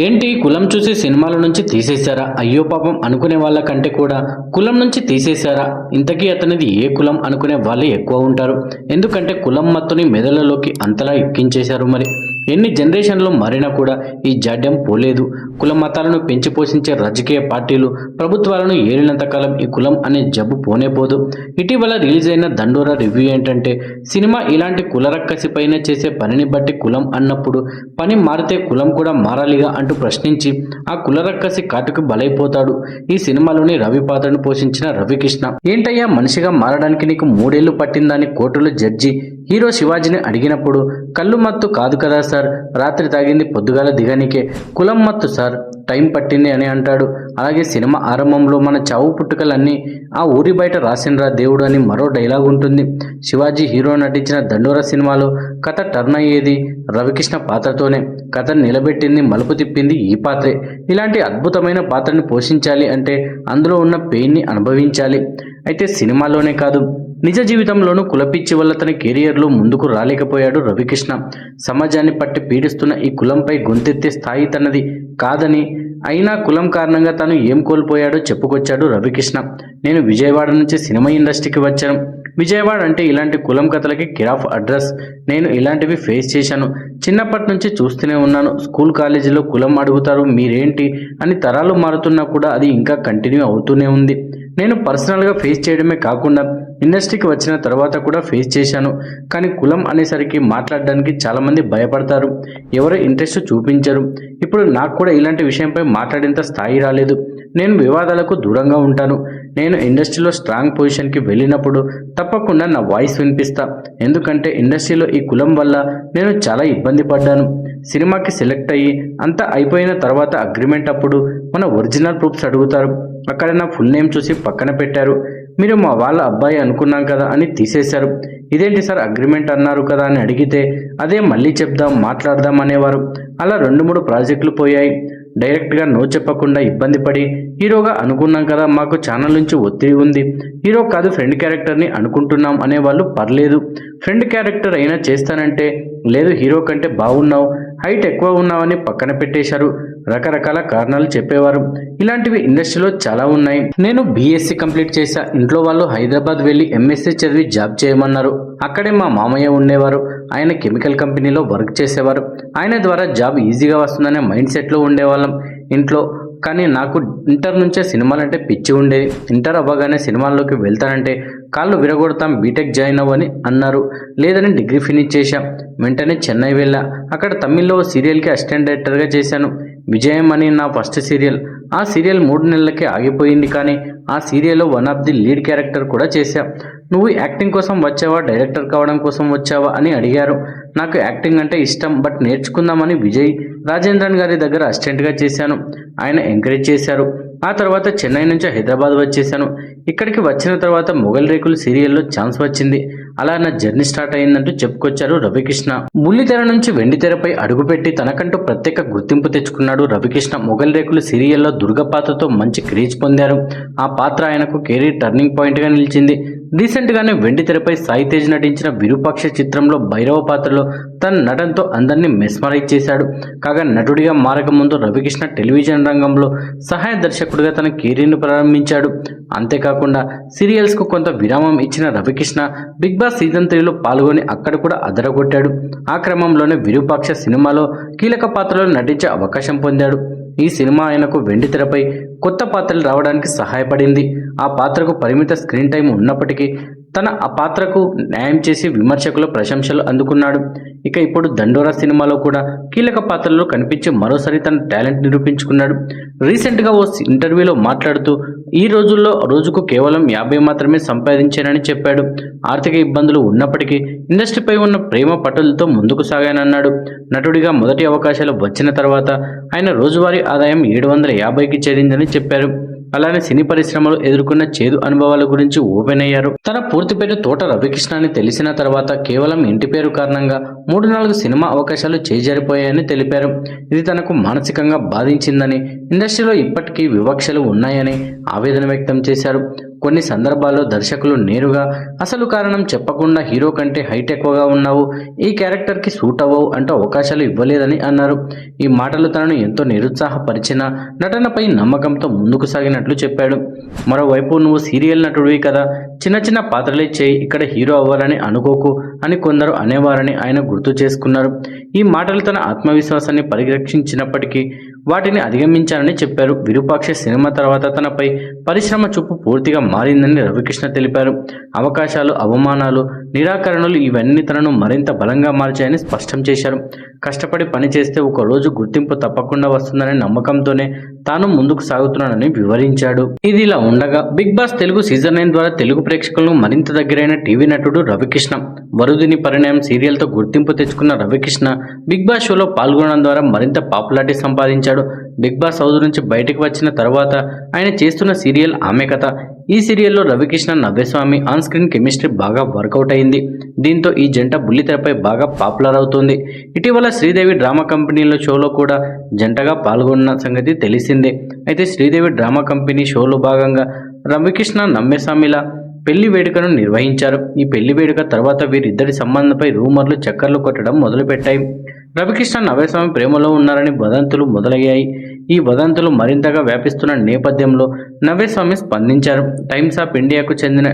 ఏంటి కులం చూసి సినిమాల నుంచి తీసేశారా? అయ్యో పాపం అనుకునే వాళ్ళ కంటే కూడా కులం నుంచి తీసేశారా? ఇంతకీ అతనిది ఏ కులం అనుకునే వాళ్ళే ఎక్కువ ఉంటారు. ఎందుకంటే కులం మత్తుని మెదళ్ళలోకి అంతలా ఎక్కించేశారు. మరి ఎన్ని జనరేషన్లు మారినా కూడా ఈ జాడ్యం పోలేదు. కుల మతాలను పెంచి పోషించే రాజకీయ పార్టీలు ప్రభుత్వాలను ఏలినంతకాలం ఈ కులం అనే జబ్బు పోనే పోదు. ఇటీవల రిలీజ్ అయిన దండోరా రివ్యూ ఏంటంటే, సినిమా ఇలాంటి కులరక్కసి పైన చేసే పనిని బట్టి కులం అన్నప్పుడు పని మారితే కులం కూడా మారాలిగా అంటూ ప్రశ్నించి ఆ కులరక్కసి కాటుకు బలైపోతాడు ఈ సినిమాలోని రవి పాత్రను పోషించిన రవికృష్ణ. ఏంటయ్యా మనిషిగా మారడానికి నీకు 3 ఏళ్లు పట్టిందని కోర్టులో జడ్జి హీరో శివాజీని అడిగినప్పుడు, కళ్ళు మత్తు కాదు కదా సార్, రాత్రి తాగింది పొద్దుగాల దిగనికే, కులం మత్తు సార్, టైం పట్టింది అని అంటాడు. అలాగే సినిమా ఆరంభంలో మన చావు పుట్టుకలన్నీ ఆ ఊరి బయట రాసినరా దేవుడు అని మరో డైలాగ్ ఉంటుంది. శివాజీ హీరో నటించిన దండోరా సినిమాలో కథ టర్న్ అయ్యేది రవికృష్ణ పాత్రతోనే. కథను నిలబెట్టింది, మలుపు తిప్పింది ఈ పాత్రే. ఇలాంటి అద్భుతమైన పాత్రని పోషించాలి అంటే అందులో ఉన్న పెయిన్ని అనుభవించాలి. అయితే సినిమాలోనే కాదు, నిజ జీవితంలోనూ కులపిచ్చి వల్ల తన కెరియర్లో ముందుకు రాలేకపోయాడు రవికృష్ణ. సమాజాన్ని పట్టి పీడిస్తున్న ఈ కులంపై గొంతెత్తే స్థాయి తనది కాదని, అయినా కులం కారణంగా తాను ఏం కోల్పోయాడో చెప్పుకొచ్చాడు రవికృష్ణ. నేను విజయవాడ నుంచి సినిమా ఇండస్ట్రీకి వచ్చాను. విజయవాడ అంటే ఇలాంటి కులం కథలకి కిరాఫ్ అడ్రస్. నేను ఇలాంటివి ఫేస్ చేశాను. చిన్నప్పటి నుంచి చూస్తూనే ఉన్నాను. స్కూల్ కాలేజీలో కులం అడుగుతారు, మీరేంటి అని. తరాలు మారుతున్నా కూడా అది ఇంకా కంటిన్యూ అవుతూనే ఉంది. నేను పర్సనల్గా ఫేస్ చేయడమే కాకుండా ఇండస్ట్రీకి వచ్చిన తర్వాత కూడా ఫేస్ చేశాను. కానీ కులం అనేసరికి మాట్లాడడానికి చాలామంది భయపడతారు, ఎవరు ఇంట్రెస్ట్ చూపించరు. ఇప్పుడు నాకు కూడా ఇలాంటి విషయంపై మాట్లాడేంత స్థాయి రాలేదు. నేను వివాదాలకు దూరంగా ఉంటాను. నేను ఇండస్ట్రీలో స్ట్రాంగ్ పొజిషన్కి వెళ్ళినప్పుడు తప్పకుండా నా వాయిస్ వినిపిస్తా. ఎందుకంటే ఇండస్ట్రీలో ఈ కులం వల్ల నేను చాలా ఇబ్బంది పడ్డాను. సినిమాకి సెలెక్ట్ అయ్యి అంతా అయిపోయిన తర్వాత అగ్రిమెంట్ అప్పుడు మన ఒరిజినల్ ప్రూఫ్స్ అడుగుతారు. అక్కడ నా ఫుల్ నేమ్ చూసి పక్కన పెట్టారు. మీరు మా వాళ్ళ అబ్బాయి అనుకున్నాం కదా అని తీసేశారు. ఇదేంటి సార్ అగ్రిమెంట్ అన్నారు కదా అని అడిగితే, అదే మళ్ళీ చెప్దాం మాట్లాడదాం అనేవారు. అలా 2-3 ప్రాజెక్టులు పోయాయి. డైరెక్ట్గా నో చెప్పకుండా ఇబ్బంది పడి, హీరోగా అనుకున్నాం కదా, మాకు ఛానల్ నుంచి ఒత్తిడి ఉంది, హీరో కాదు ఫ్రెండ్ క్యారెక్టర్ని అనుకుంటున్నాం అనేవాళ్ళు. పర్లేదు ఫ్రెండ్ క్యారెక్టర్ అయినా చేస్తానంటే, లేదు హీరో కంటే బాగున్నావు, హైట్ ఎక్కువ ఉన్నావని పక్కన పెట్టేశారు. రకరకాల కారణాలు చెప్పేవారు. ఇలాంటివి ఇండస్ట్రీలో చాలా ఉన్నాయి. నేను బీఎస్సీ కంప్లీట్ చేశా. ఇంట్లో వాళ్ళు హైదరాబాద్ వెళ్ళి ఎంఎస్సీ చదివి జాబ్ చేయమన్నారు. అక్కడే మా మామయ్య ఉండేవారు. ఆయన కెమికల్ కంపెనీలో వర్క్ చేసేవారు. ఆయన ద్వారా జాబ్ ఈజీగా వస్తుందనే మైండ్ సెట్లో ఉండేవాళ్ళం ఇంట్లో. కానీ నాకు ఇంటర్ నుంచే సినిమాలంటే పిచ్చి ఉండేది. ఇంటర్ అవ్వగానే సినిమాల్లోకి వెళ్తానంటే కాళ్ళు విరగొడతాం, బీటెక్ జాయిన్ అవ్వని అన్నారు. లేదని డిగ్రీ ఫినిష్ చేశాం. వెంటనే చెన్నై వెళ్ళా. అక్కడ తమిళ్లో సీరియల్కి అసిస్టెంట్ డైరెక్టర్గా చేశాను. విజయం అని నా ఫస్ట్ సీరియల్. ఆ సీరియల్ 3 నెలలకే ఆగిపోయింది. కానీ ఆ సీరియల్లో one of the lead character కూడా చేశా. నువ్వు యాక్టింగ్ కోసం వచ్చావా, డైరెక్టర్ కావడం కోసం వచ్చావా అని అడిగారు. నాకు యాక్టింగ్ అంటే ఇష్టం, బట్ నేర్చుకుందామని విజయ్ రాజేంద్రన్ గారి దగ్గర అసిస్టెంట్గా చేశాను. ఆయన ఎంకరేజ్ చేశారు. ఆ తర్వాత చెన్నై నుంచి హైదరాబాద్ వచ్చేసాను. ఇక్కడికి వచ్చిన తర్వాత మొగల్ రేకులు సీరియల్లో ఛాన్స్ వచ్చింది. అలా నా జర్నీ స్టార్ట్ అయిందంటూ చెప్పుకొచ్చారు రవికృష్ణ. బుల్లితెర నుంచి వెండితెరపై అడుగుపెట్టి తనకంటూ ప్రత్యేక గుర్తింపు తెచ్చుకున్నాడు రవికృష్ణ. మొగల్ రేకులు సీరియల్లో దుర్గ పాత్రతో మంచి క్రేజ్ పొందారు. ఆ పాత్ర ఆయనకు కెరీర్ టర్నింగ్ పాయింట్గా నిలిచింది. రీసెంట్గానే వెండితెరపై సాయి తేజ్ నటించిన విరూపాక్ష చిత్రంలో భైరవ పాత్రలో తన నటనతో అందరినీ మెస్మరైజ్ చేశాడు. కాగా నటుడిగా మారకముందు రవికృష్ణ టెలివిజన్ రంగంలో సహాయ దర్శకుడిగా తన కెరీర్ను ప్రారంభించాడు. అంతేకాకుండా సీరియల్స్కు కొంత విరామం ఇచ్చిన రవికృష్ణ బిగ్ బాస్ సీజన్ 3లో పాల్గొని అక్కడ కూడా అదరగొట్టాడు. ఆ క్రమంలోనే విరూపాక్ష సినిమాలో కీలక పాత్రలో నటించే అవకాశం పొందాడు. ఈ సినిమా ఆయనకు వెండితెరపై కొత్త పాత్రలు రావడానికి సహాయపడింది. ఆ పాత్రకు పరిమిత స్క్రీన్ టైం ఉన్నప్పటికీ తన ఆ పాత్రకు న్యాయం చేసి విమర్శకుల ప్రశంసలు అందుకున్నాడు. ఇక ఇప్పుడు దండోరా సినిమాలో కూడా కీలక పాత్రలో కనిపించి మరోసారి తన టాలెంట్ నిరూపించుకున్నాడు. రీసెంట్గా ఓ ఇంటర్వ్యూలో మాట్లాడుతూ, ఈ రోజుల్లో రోజుకు కేవలం 50 మాత్రమే సంపాదించానని చెప్పాడు. ఆర్థిక ఇబ్బందులు ఉన్నప్పటికీ ఇండస్ట్రీపై ఉన్న ప్రేమ పట్టుదలతో ముందుకు సాగానన్నాడు. నటుడిగా మొదటి అవకాశాలు వచ్చిన తర్వాత ఆయన రోజువారీ ఆదాయం 750కి చేరిందని చెప్పారు. అలానే సినీ పరిశ్రమలో ఎదుర్కొన్న చేదు అనుభవాల గురించి ఓపెన్ అయ్యారు. తన పూర్తి పేరు తోట రవికృష్ణ అని తెలిసిన తర్వాత కేవలం ఇంటి పేరు కారణంగా 3-4 సినిమా అవకాశాలు చేజారిపోయాయని తెలిపారు. ఇది తనకు మానసికంగా బాధించిందని, ఇండస్ట్రీలో ఇప్పటికీ వివక్షలు ఉన్నాయని ఆవేదన వ్యక్తం చేశారు. కొన్ని సందర్భాల్లో దర్శకులు నేరుగా అసలు కారణం చెప్పకుండా హీరో కంటే హైట్ ఎక్కువగా ఉన్నావు, ఈ క్యారెక్టర్కి సూట్ అవ్వవు అంటూ అవకాశాలు ఇవ్వలేదని అన్నారు. ఈ మాటలు తనను ఎంతో నిరుత్సాహపరిచినా నటనపై నమ్మకంతో ముందుకు సాగినట్లు చెప్పాడు. మరోవైపు నువ్వు సీరియల్ నటుడివి కదా, చిన్న చిన్న పాత్రలే చేయి, ఇక్కడ హీరో అవ్వాలని అనుకోకు అని కొందరు అనేవారని ఆయన గుర్తు చేసుకున్నారు. ఈ మాటలు తన ఆత్మవిశ్వాసాన్ని పరిరక్షించినప్పటికీ వాటిని అధిగమించానని చెప్పారు. విరూపాక్ష సినిమా తర్వాత తనపై పరిశ్రమ చూపు పూర్తిగా మారిందని రవికృష్ణ తెలిపారు. అవకాశాలు, అవమానాలు, నిరాకరణలు ఇవన్నీ తనను మరింత బలంగా మార్చాయని స్పష్టం చేశారు. కష్టపడి పనిచేస్తే ఒకరోజు గుర్తింపు తప్పకుండా వస్తుందనే నమ్మకంతోనే తాను ముందుకు సాగుతున్నానని వివరించాడు. ఇదిలా ఉండగా బిగ్ బాస్ తెలుగు సీజన్ 9 ద్వారా తెలుగు ప్రేక్షకులకు మరింత దగ్గరైన టీవీ నటుడు రవికృష్ణ. వరుదిని పరిణయం సీరియల్తో గుర్తింపు తెచ్చుకున్న రవికృష్ణ బిగ్ బాస్ షోలో పాల్గొనడం ద్వారా మరింత పాపులారిటీ సంపాదించాడు. బిగ్ బాస్ హౌస్ నుంచి బయటకు వచ్చిన తర్వాత ఆయన చేస్తున్న సీరియల్ ఆమె కథ. ఈ సీరియల్లో Ravikrishna, Navya Swamy on screen chemistry బాగా వర్కౌట్ అయింది. దీంతో ఈ జంట బుల్లితెరపై బాగా పాపులర్ అవుతోంది. ఇటీవల శ్రీదేవి డ్రామా కంపెనీలో షోలో కూడా జంటగా పాల్గొన్న సంగతి తెలిసిందే. అయితే శ్రీదేవి డ్రామా కంపెనీ షోలో భాగంగా రవికృష్ణ, నవ్యస్వామిల పెళ్లి వేడుకను నిర్వహించారు. ఈ పెళ్లి వేడుక తర్వాత వీరిద్దరి సంబంధంపై రూమర్లు చక్కర్లు కొట్టడం మొదలుపెట్టాయి. రవికృష్ణ, నవ్యస్వామి ప్రేమలో ఉన్నారని వదంతులు మొదలయ్యాయి. ఈ వదంతులు మరింతగా వ్యాపిస్తున్న నేపథ్యంలో నవ్యస్వామి స్పందించారు. టైమ్స్ ఆఫ్ ఇండియాకు చెందిన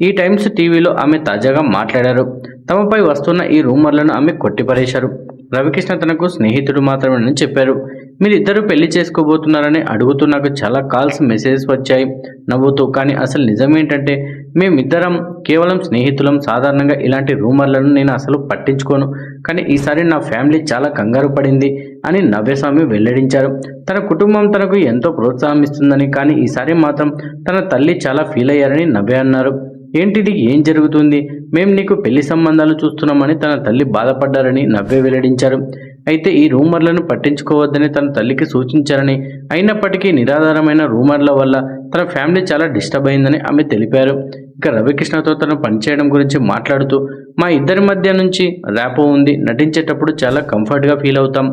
ఈ టైమ్స్ టీవీలో ఆమె తాజాగా మాట్లాడారు. తమపై వస్తున్న ఈ రూమర్లను ఆమె కొట్టిపరేశారు. రవికృష్ణ తనకు స్నేహితుడు మాత్రమేనని చెప్పారు. మీరిద్దరూ పెళ్లి చేసుకోబోతున్నారని అడుగుతూ నాకు చాలా కాల్స్, మెసేజెస్ వచ్చాయి నవ్వుతూ. కానీ అసలు నిజమేంటంటే మేమిద్దరం కేవలం స్నేహితులం. సాధారణంగా ఇలాంటి రూమర్లను నేను అసలు పట్టించుకోను. కానీ ఈసారి నా ఫ్యామిలీ చాలా కంగారు పడింది అని నవ్యస్వామి వెల్లడించారు. తన కుటుంబం తనకు ఎంతో ప్రోత్సాహం ఇస్తుందని, కానీ ఈసారి మాత్రం తన తల్లి చాలా ఫీల్ అయ్యారని నవ్య అన్నారు. ఏంటిది, ఏం జరుగుతుంది, మేము నీకు పెళ్లి సంబంధాలు చూస్తున్నామని తన తల్లి బాధపడ్డారని నవ్య వెల్లడించారు. అయితే ఈ రూమర్లను పట్టించుకోవద్దని తన తల్లికి సూచించారని, అయినప్పటికీ నిరాధారమైన రూమర్ల వల్ల తన ఫ్యామిలీ చాలా డిస్టర్బ్ అయిందని ఆమె తెలిపారు. ఇక రవికృష్ణతో తను పనిచేయడం గురించి మాట్లాడుతూ మా ఇద్దరి మధ్య నుంచి ర్యాపో ఉంది, నటించేటప్పుడు చాలా కంఫర్ట్గా ఫీల్ అవుతాం.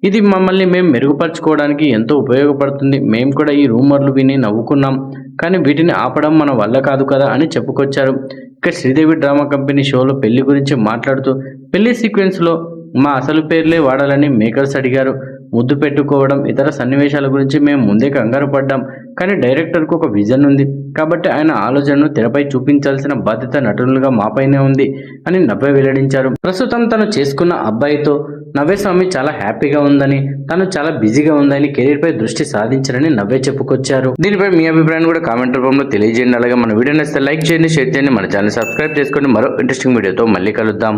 ఇది మమ్మల్ని మేము మెరుగుపరచుకోవడానికి ఎంతో ఉపయోగపడుతుంది. మేము కూడా ఈ రూమర్లు విని నవ్వుకున్నాం, కానీ వీటిని ఆపడం మన వల్ల కాదు కదా అని చెప్పుకొచ్చారు. ఇక శ్రీదేవి డ్రామా కంపెనీ షోలో పెళ్లి గురించి మాట్లాడుతూ పెళ్లి సీక్వెన్స్లో మా అసలు పేర్లే వాడాలని మేకర్స్ అడిగారు. ముద్దు పెట్టుకోవడం, ఇతర సన్నివేశాల గురించి మేము ముందే కంగారు పడ్డాం. కానీ డైరెక్టర్కు ఒక విజన్ ఉంది కాబట్టి ఆయన ఆలోచనను తెరపై చూపించాల్సిన బాధ్యత నటులుగా మాపైనే ఉంది అని నవ్య వెల్లడించారు. ప్రస్తుతం తను చేసుకున్న అబ్బాయితో నవ్యస్వామి చాలా హ్యాపీగా ఉందని, తను చాలా బిజీగా ఉందని, కెరీర్పై దృష్టి సాధించారని నవ్య చెప్పుకొచ్చారు. దీనిపై మీ అభిప్రాయాన్ని కూడా కామెంట్ రూపంలో తెలియజేయండి. అలాగే మన వీడియో నచ్చితే లైక్ చేయండి, షేర్ చేయండి, మన ఛానల్ సబ్స్క్రైబ్ చేసుకోండి. మరో ఇంట్రెస్టింగ్ వీడియోతో మళ్ళీ కలుద్దాం.